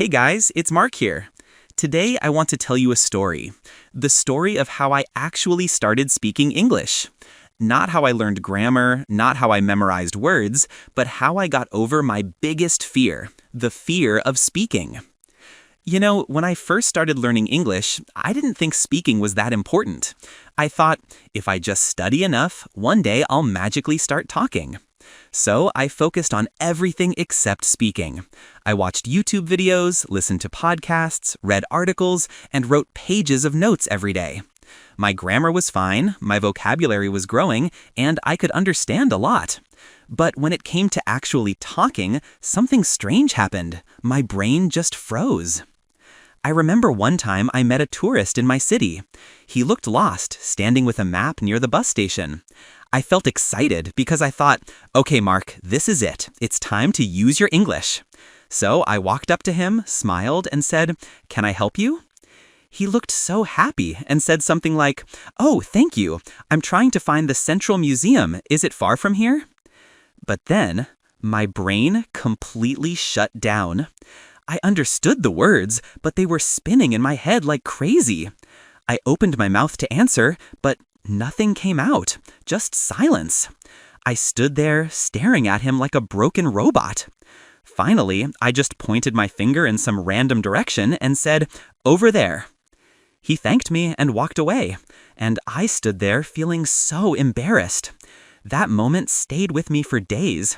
Hey guys, it's Mark here. Today I want to tell you a story. The story of how I actually started speaking English. Not how I learned grammar, not how I memorized words, but how I got over my biggest fear, the fear of speaking. You know, when I first started learning English, I didn't think speaking was that important. I thought, if I just study enough, one day I'll magically start talking. So I focused on everything except speaking. I watched YouTube videos, listened to podcasts, read articles, and wrote pages of notes every day. My grammar was fine, my vocabulary was growing, and I could understand a lot. But when it came to actually talking, something strange happened. My brain just froze. I remember one time I met a tourist in my city. He looked lost, standing with a map near the bus station. I felt excited because I thought, okay, Mark, this is it. It's time to use your English. So I walked up to him, smiled, and said, "Can I help you?" He looked so happy and said something like, "Oh, thank you. I'm trying to find the Central Museum. Is it far from here?" But then, my brain completely shut down. I understood the words, but they were spinning in my head like crazy. I opened my mouth to answer, but nothing came out, just silence. I stood there, staring at him like a broken robot. Finally, I just pointed my finger in some random direction and said, "Over there." He thanked me and walked away, and I stood there feeling so embarrassed. That moment stayed with me for days.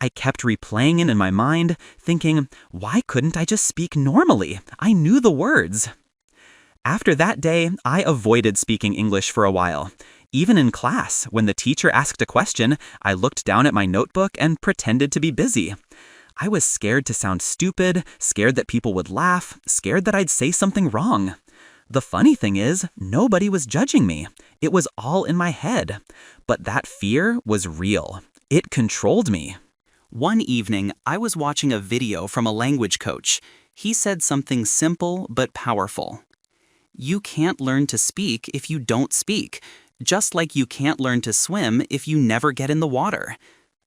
I kept replaying it in my mind, thinking, why couldn't I just speak normally? I knew the words. After that day, I avoided speaking English for a while. Even in class, when the teacher asked a question, I looked down at my notebook and pretended to be busy. I was scared to sound stupid, scared that people would laugh, scared that I'd say something wrong. The funny thing is, nobody was judging me. It was all in my head. But that fear was real. It controlled me. One evening, I was watching a video from a language coach. He said something simple but powerful. You can't learn to speak if you don't speak, just like you can't learn to swim if you never get in the water.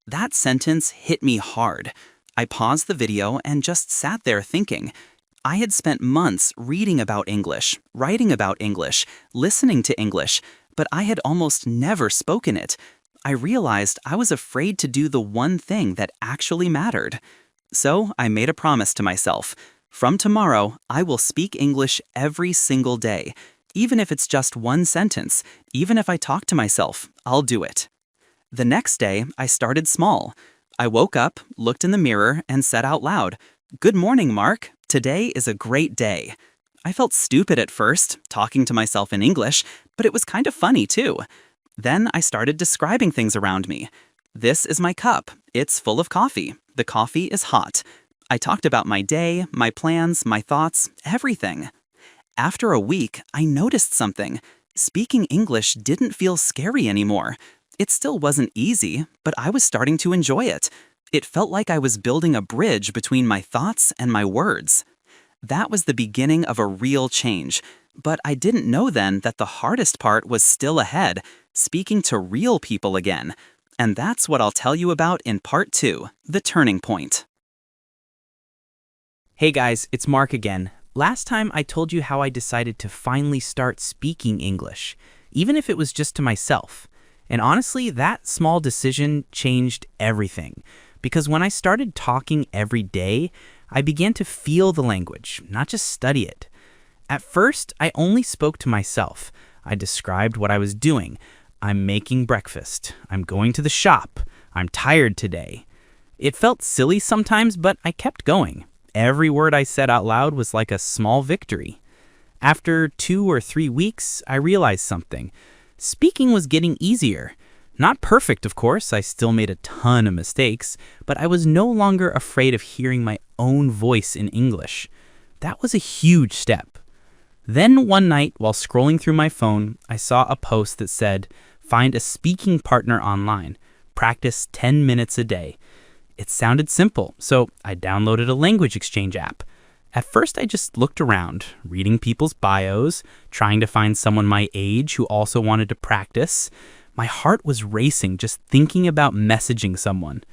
That sentence hit me hard. I paused the video and just sat there thinking. I had spent months reading about English, writing about English, listening to English, but I had almost never spoken it. I realized I was afraid to do the one thing that actually mattered. So I made a promise to myself. From tomorrow, I will speak English every single day. Even if it's just one sentence, even if I talk to myself, I'll do it. The next day, I started small. I woke up, looked in the mirror, and said out loud, "Good morning, Mark. Today is a great day." I felt stupid at first, talking to myself in English, but it was kind of funny too. Then I started describing things around me. This is my cup. It's full of coffee. The coffee is hot. I talked about my day, my plans, my thoughts, everything. After a week, I noticed something. Speaking English didn't feel scary anymore. It still wasn't easy, but I was starting to enjoy it. It felt like I was building a bridge between my thoughts and my words. That was the beginning of a real change. But I didn't know then that the hardest part was still ahead, speaking to real people again. And that's what I'll tell you about in part 2, the turning point. Hey guys, it's Mark again. Last time I told you how I decided to finally start speaking English, even if it was just to myself. And honestly, that small decision changed everything. Because when I started talking every day, I began to feel the language, not just study it. At first, I only spoke to myself. I described what I was doing. I'm making breakfast. I'm going to the shop. I'm tired today. It felt silly sometimes, but I kept going. Every word I said out loud was like a small victory. After 2 or 3 weeks, I realized something. Speaking was getting easier. Not perfect, of course. I still made a ton of mistakes, but I was no longer afraid of hearing my own voice in English. That was a huge step. Then one night, while scrolling through my phone, I saw a post that said, "Find a speaking partner online. Practice 10 minutes a day." It sounded simple, so I downloaded a language exchange app. At first, I just looked around, reading people's bios, trying to find someone my age who also wanted to practice. My heart was racing just thinking about messaging someone.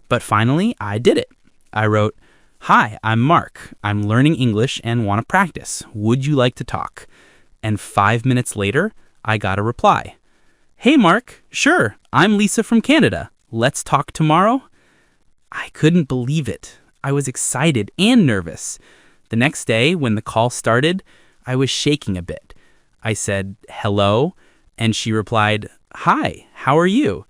But finally, I did it. I wrote, Hi, I'm Mark. I'm learning English and want to practice. Would you like to talk? And 5 minutes later, I got a reply. Hey, Mark. Sure, I'm Lisa from Canada. Let's talk tomorrow? I couldn't believe it. I was excited and nervous. The next day, when the call started, I was shaking a bit. I said, hello, and she replied, hi, how are you?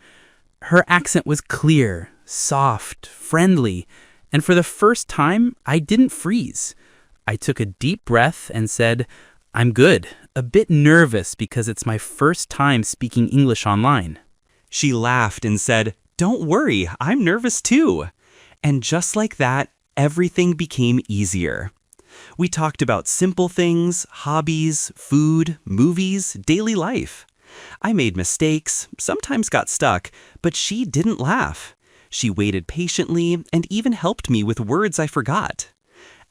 Her accent was clear, soft, friendly, and for the first time, I didn't freeze. I took a deep breath and said, I'm good, a bit nervous because it's my first time speaking English online. She laughed and said, don't worry, I'm nervous too. And just like that, everything became easier. We talked about simple things, hobbies, food, movies, daily life. I made mistakes, sometimes got stuck, but she didn't laugh. She waited patiently and even helped me with words I forgot.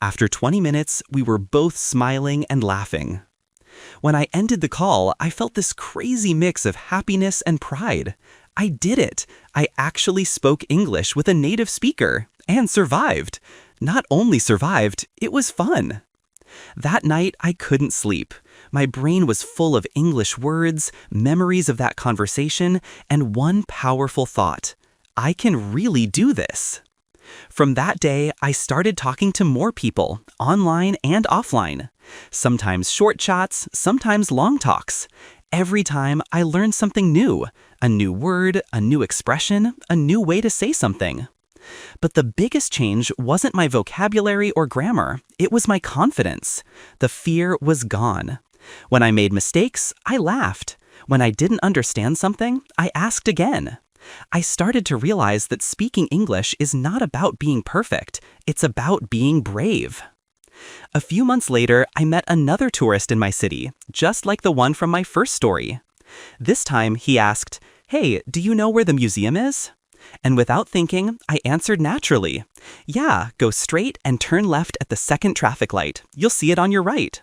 After 20 minutes, we were both smiling and laughing. When I ended the call, I felt this crazy mix of happiness and pride. I did it. I actually spoke English with a native speaker and survived. Not only survived, it was fun. That night, I couldn't sleep. My brain was full of English words, memories of that conversation, and one powerful thought. I can really do this. From that day, I started talking to more people, online and offline. Sometimes short chats, sometimes long talks. Every time, I learned something new. A new word, a new expression, a new way to say something. But the biggest change wasn't my vocabulary or grammar. It was my confidence. The fear was gone. When I made mistakes, I laughed. When I didn't understand something, I asked again. I started to realize that speaking English is not about being perfect. It's about being brave. A few months later, I met another tourist in my city, just like the one from my first story. This time, he asked, "Hey, do you know where the museum is?" And without thinking, I answered naturally. "Yeah, go straight and turn left at the second traffic light. You'll see it on your right."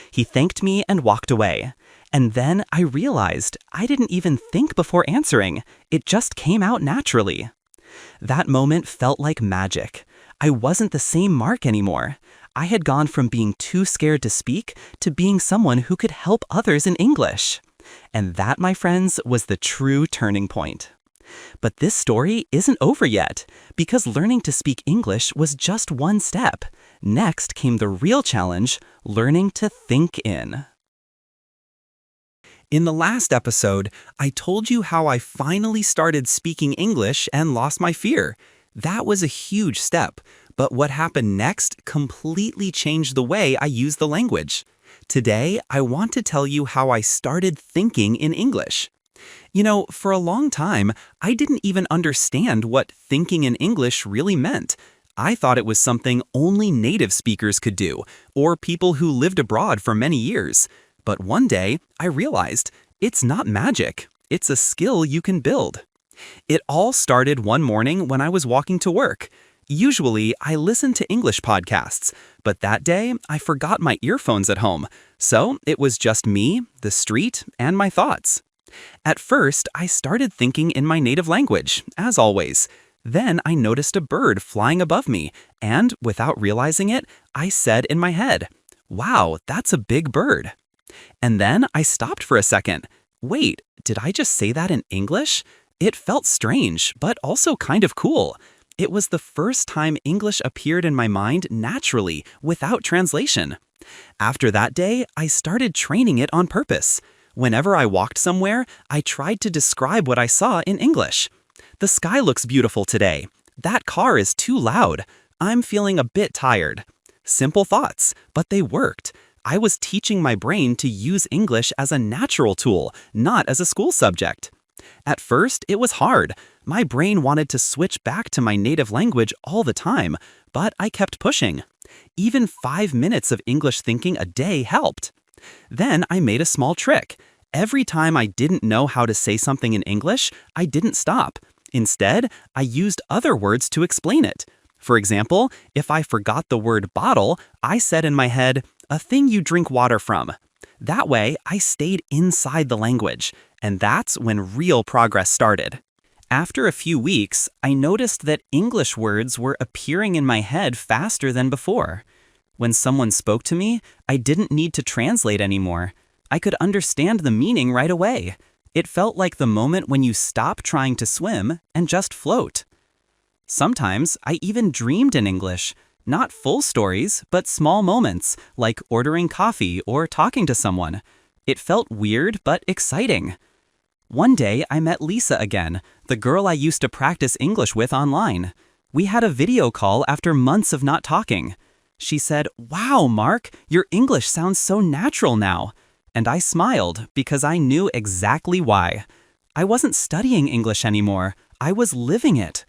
He thanked me and walked away. And then I realized I didn't even think before answering. It just came out naturally. That moment felt like magic. I wasn't the same Mark anymore. I had gone from being too scared to speak to being someone who could help others in English. And that, my friends, was the true turning point. But this story isn't over yet, because learning to speak English was just one step. Next came the real challenge, learning to think in. In the last episode, I told you how I finally started speaking English and lost my fear. That was a huge step, but what happened next completely changed the way I use the language. Today, I want to tell you how I started thinking in English. You know, for a long time, I didn't even understand what thinking in English really meant. I thought it was something only native speakers could do, or people who lived abroad for many years. But one day, I realized it's not magic. It's a skill you can build. It all started one morning when I was walking to work. Usually, I listen to English podcasts, but that day, I forgot my earphones at home. So it was just me, the street, and my thoughts. At first, I started thinking in my native language, as always. Then I noticed a bird flying above me, and without realizing it, I said in my head, "Wow, that's a big bird." And then I stopped for a second. Wait, did I just say that in English? It felt strange, but also kind of cool. It was the first time English appeared in my mind naturally, without translation. After that day, I started training it on purpose. Whenever I walked somewhere, I tried to describe what I saw in English. The sky looks beautiful today. That car is too loud. I'm feeling a bit tired. Simple thoughts, but they worked. I was teaching my brain to use English as a natural tool, not as a school subject. At first, it was hard. My brain wanted to switch back to my native language all the time, but I kept pushing. Even 5 minutes of English thinking a day helped. Then I made a small trick. Every time I didn't know how to say something in English, I didn't stop. Instead, I used other words to explain it. For example, if I forgot the word bottle, I said in my head, "A thing you drink water from." That way, I stayed inside the language, and that's when real progress started. After a few weeks, I noticed that English words were appearing in my head faster than before. When someone spoke to me, I didn't need to translate anymore. I could understand the meaning right away. It felt like the moment when you stop trying to swim and just float. Sometimes I even dreamed in English. Not full stories, but small moments, like ordering coffee or talking to someone. It felt weird but exciting. One day, I met Lisa again, the girl I used to practice English with online. We had a video call after months of not talking. She said, "Wow, Mark, your English sounds so natural now." And I smiled because I knew exactly why. I wasn't studying English anymore. I was living it.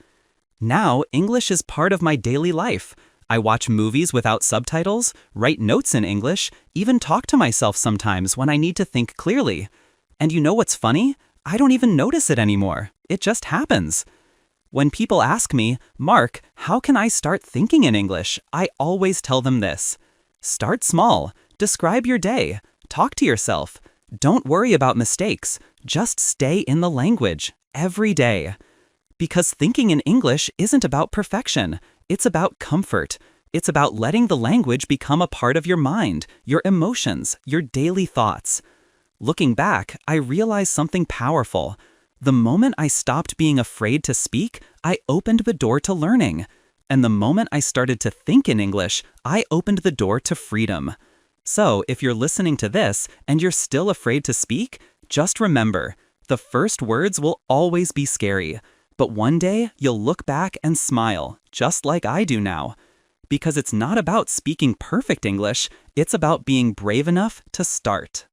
Now, English is part of my daily life. I watch movies without subtitles, write notes in English, even talk to myself sometimes when I need to think clearly. And you know what's funny? I don't even notice it anymore. It just happens. When people ask me, "Mark, how can I start thinking in English?" I always tell them this. Start small. Describe your day. Talk to yourself. Don't worry about mistakes. Just stay in the language every day. Because thinking in English isn't about perfection. It's about comfort. It's about letting the language become a part of your mind, your emotions, your daily thoughts. Looking back, I realized something powerful. The moment I stopped being afraid to speak, I opened the door to learning. And the moment I started to think in English, I opened the door to freedom. So, if you're listening to this and you're still afraid to speak, just remember, the first words will always be scary. But one day, you'll look back and smile, just like I do now. Because it's not about speaking perfect English, it's about being brave enough to start.